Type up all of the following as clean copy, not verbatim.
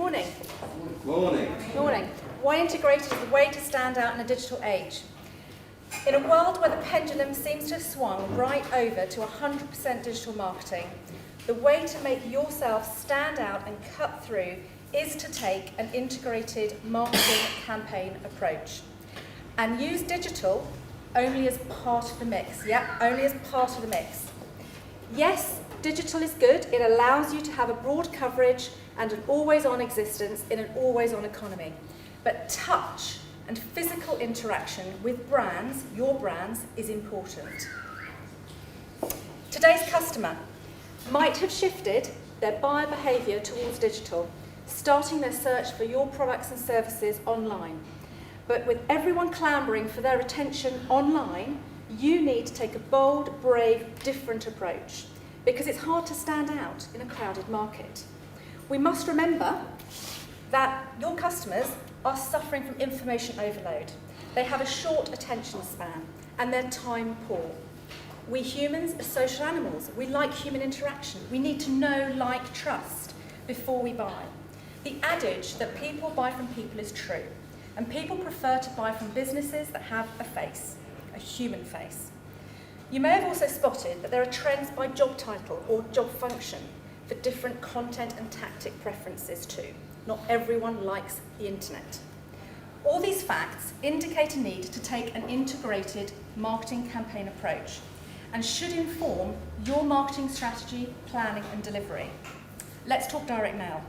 morning. Morning. Morning. Why integrated is the way to stand out in a digital age. In a world where the pendulum seems to have swung right over to 100% digital marketing, the way to make yourself stand out and cut through is to take an integrated marketing campaign approach and use digital only as part of the mix. Yep, only as part of the mix. Yes, digital is good. It allows you to have a broad coverage and an always-on existence in an always-on economy. But touch and physical interaction with brands, your brands, is important. Today's customer might have shifted their buyer behaviour towards digital, starting their search for your products and services online. But with everyone clambering for their attention online, you need to take a bold, brave, different approach, because it's hard to stand out in a crowded market. We must remember that your customers are suffering from information overload. They have a short attention span and they're time poor. We humans are social animals. We like human interaction. We need to know, like, trust before we buy. The adage that people buy from people is true, and people prefer to buy from businesses that have a face, a human face. You may have also spotted that there are trends by job title or job function for different content and tactic preferences too. Not everyone likes the internet. All these facts indicate a need to take an integrated marketing campaign approach and should inform your marketing strategy, planning and delivery. Let's talk direct mail.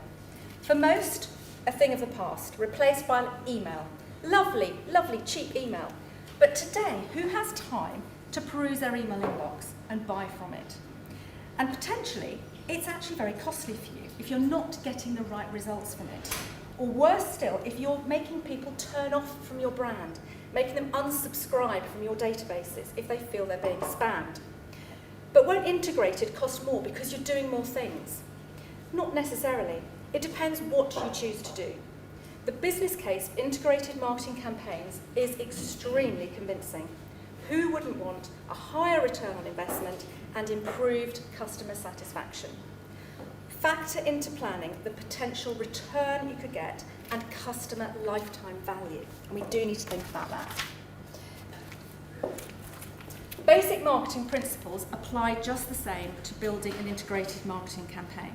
For most, a thing of the past, replaced by email. Lovely, lovely, cheap email. But today, who has time to peruse their email inbox and buy from it? And potentially, it's actually very costly for you if you're not getting the right results from it. Or worse still, if you're making people turn off from your brand, making them unsubscribe from your databases if they feel they're being spammed. But won't integrated cost more because you're doing more things? Not necessarily. It depends what you choose to do. The business case for integrated marketing campaigns is extremely convincing. Who wouldn't want a higher return on investment and improved customer satisfaction? Factor into planning the potential return you could get and customer lifetime value. And we do need to think about that. Basic marketing principles apply just the same to building an integrated marketing campaign.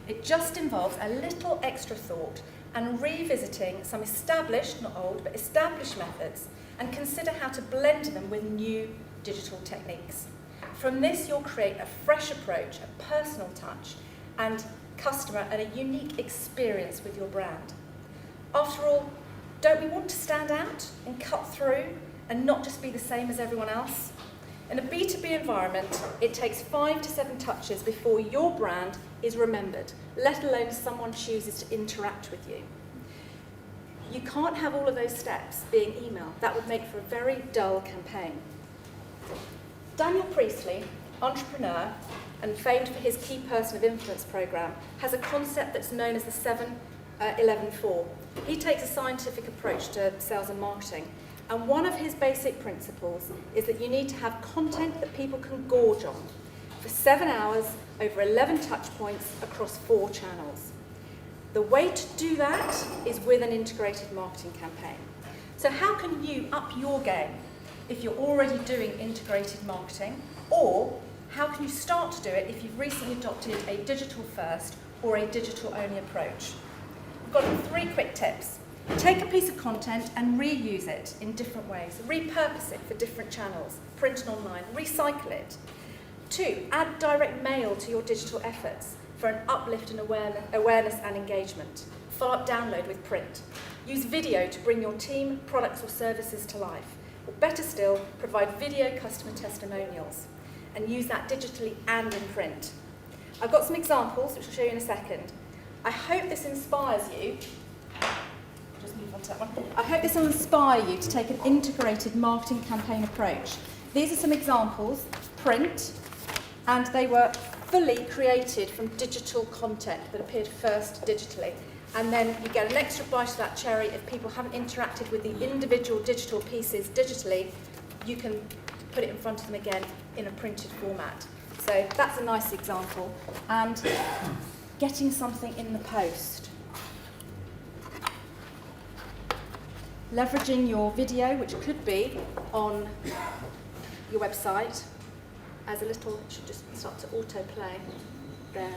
It just involves a little extra thought and revisiting some established, not old, but established methods, and consider how to blend them with new digital techniques. From this, you'll create a fresh approach, a personal touch, and customer and a unique experience with your brand. After all, don't we want to stand out and cut through and not just be the same as everyone else? In a B2B environment, it takes 5 to 7 touches before your brand is remembered, let alone someone chooses to interact with you. You can't have all of those steps being email. That would make for a very dull campaign. Daniel Priestley, entrepreneur and famed for his Key Person of Influence program, has a concept that's known as the 7-11-4. He takes a scientific approach to sales and marketing, and one of his basic principles is that you need to have content that people can gorge on for 7 hours over 11 touch points across 4 channels. The way to do that is with an integrated marketing campaign. So how can you up your game if you're already doing integrated marketing, or how can you start to do it if you've recently adopted a digital first or a digital only approach? I've got 3 quick tips. Take a piece of content and reuse it in different ways. Repurpose it for different channels, print and online, recycle it. 2, add direct mail to your digital efforts for an uplift in awareness and engagement. Follow up download with print. Use video to bring your team, products or services to life. Or better still, provide video customer testimonials and use that digitally and in print. I've got some examples which I'll show you in a second. I hope this inspires you. Just move on to that one. I hope this will inspire you to take an integrated marketing campaign approach. These are some examples, print, and they were fully created from digital content that appeared first digitally. And then you get an extra bite of that cherry if people haven't interacted with the individual digital pieces digitally. You can put it in front of them again in a printed format. So that's a nice example. And getting something in the post. leveraging your video, which could be on your website, as a little, it should just start to autoplay there.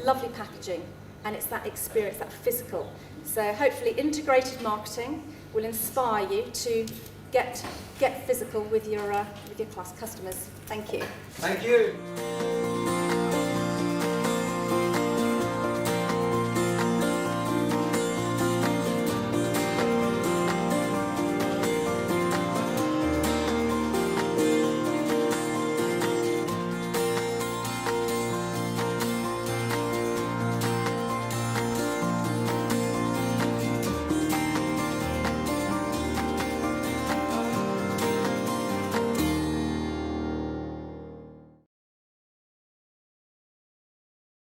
Lovely packaging, and it's that experience, that physical. So hopefully integrated marketing will inspire you to get physical with your customers. Thank you. Thank you.